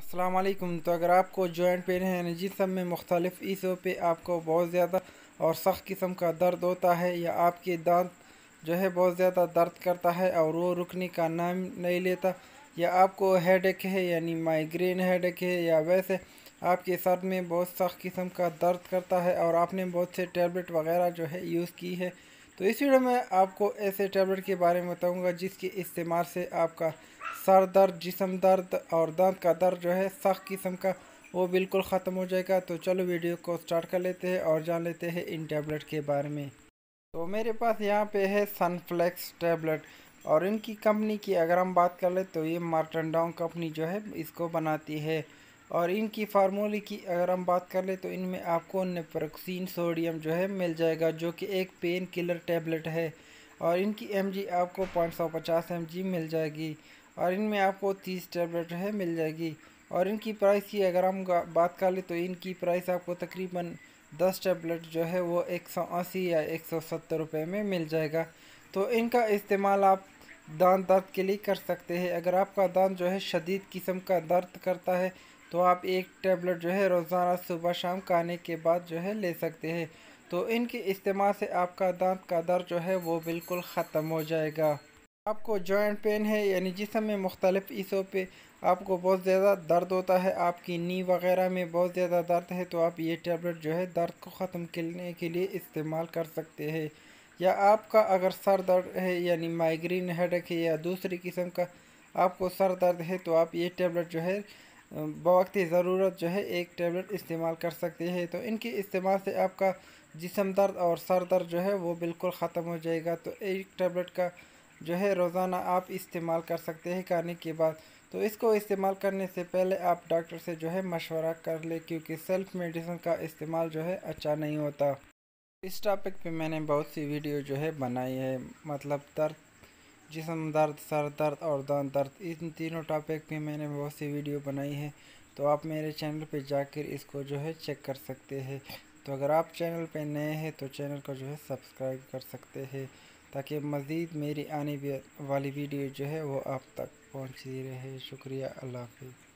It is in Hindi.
अस्सलाम वालेकुम। तो अगर आपको जॉइंट पेन है यानी जिस्म में मुख्तलिफ़ हिस्सों पे आपको बहुत ज़्यादा और सख्त किस्म का दर्द होता है या आपके दांत जो है बहुत ज़्यादा दर्द करता है और वो रुकने का नाम नहीं लेता, या आपको हेडेक है यानी माइग्रेन हेडेक है, या वैसे आपके सर में बहुत सख्त किस्म का दर्द करता है और आपने बहुत से टैबलेट वगैरह जो है यूज़ की है, तो इस वीडियो में आपको ऐसे टैबलेट के बारे में बताऊंगा जिसके इस्तेमाल से आपका सर दर्द, जिस्म दर्द और दांत का दर्द जो है सख्त किस्म का वो बिल्कुल ख़त्म हो जाएगा। तो चलो वीडियो को स्टार्ट कर लेते हैं और जान लेते हैं इन टैबलेट के बारे में। तो मेरे पास यहाँ पे है सनफ्लेक्स टैबलेट, और इनकी कंपनी की अगर हम बात कर ले तो ये मार्टनडाउन कंपनी जो है इसको बनाती है। और इनकी फार्मूले की अगर हम बात कर ले तो इनमें आपको नेप्रोक्सीन सोडियम जो है मिल जाएगा, जो कि एक पेन किलर टैबलेट है। और इनकी एमजी आपको 550 mg मिल जाएगी, और इनमें आपको 30 टैबलेट है मिल जाएगी। और इनकी प्राइस की अगर हम बात कर ले तो इनकी प्राइस आपको तकरीबन 10 टैबलेट जो है वो 180 या 170 रुपये में मिल जाएगा। तो इनका इस्तेमाल आप दांत दर्द के लिए कर सकते हैं। अगर आपका दांत जो है शदीद किस्म का दर्द करता है तो आप एक टैबलेट जो है रोज़ाना सुबह शाम खाने के बाद जो है ले सकते हैं। तो इनके इस्तेमाल से आपका दांत का दर्द जो है वो बिल्कुल ख़त्म हो जाएगा। आपको जॉइंट पेन है यानी जिस्म में मुख्तलिफ़ हिस्सों पे आपको बहुत ज़्यादा दर्द होता है, आपकी नी वगैरह में बहुत ज़्यादा दर्द है, तो आप ये टैबलेट जो है दर्द को ख़त्म करने के लिए इस्तेमाल कर सकते हैं। या आपका अगर सर दर्द है यानी माइग्रेन हेडेक है या दूसरी किस्म का आपको सर दर्द है, तो आप ये टैबलेट जो है बवक्त ज़रूरत जो है एक टैबलेट इस्तेमाल कर सकते हैं। तो इनके इस्तेमाल से आपका जिस्म दर्द और सर दर्द जो है वो बिल्कुल ख़त्म हो जाएगा। तो एक टैबलेट का जो है रोज़ाना आप इस्तेमाल कर सकते हैं खाने के बाद। तो इसको इस्तेमाल करने से पहले आप डॉक्टर से जो है मशवरा कर ले, क्योंकि सेल्फ मेडिसिन का इस्तेमाल जो है अच्छा नहीं होता। इस टॉपिक पे मैंने बहुत सी वीडियो जो है बनाई है, मतलब दर्द, जिस्म दर्द, सर दर्द और दांत दर्द, इन तीनों टॉपिक पे मैंने बहुत सी वीडियो बनाई है। तो आप मेरे चैनल पे जाकर इसको जो है चेक कर सकते हैं। तो अगर आप चैनल पे नए हैं तो चैनल को जो है सब्सक्राइब कर सकते हैं, ताकि मज़ीद मेरी आने वाली वीडियो जो है वो आप तक पहुंचती रहे। शुक्रिया, अल्लाह हाफ़िज़।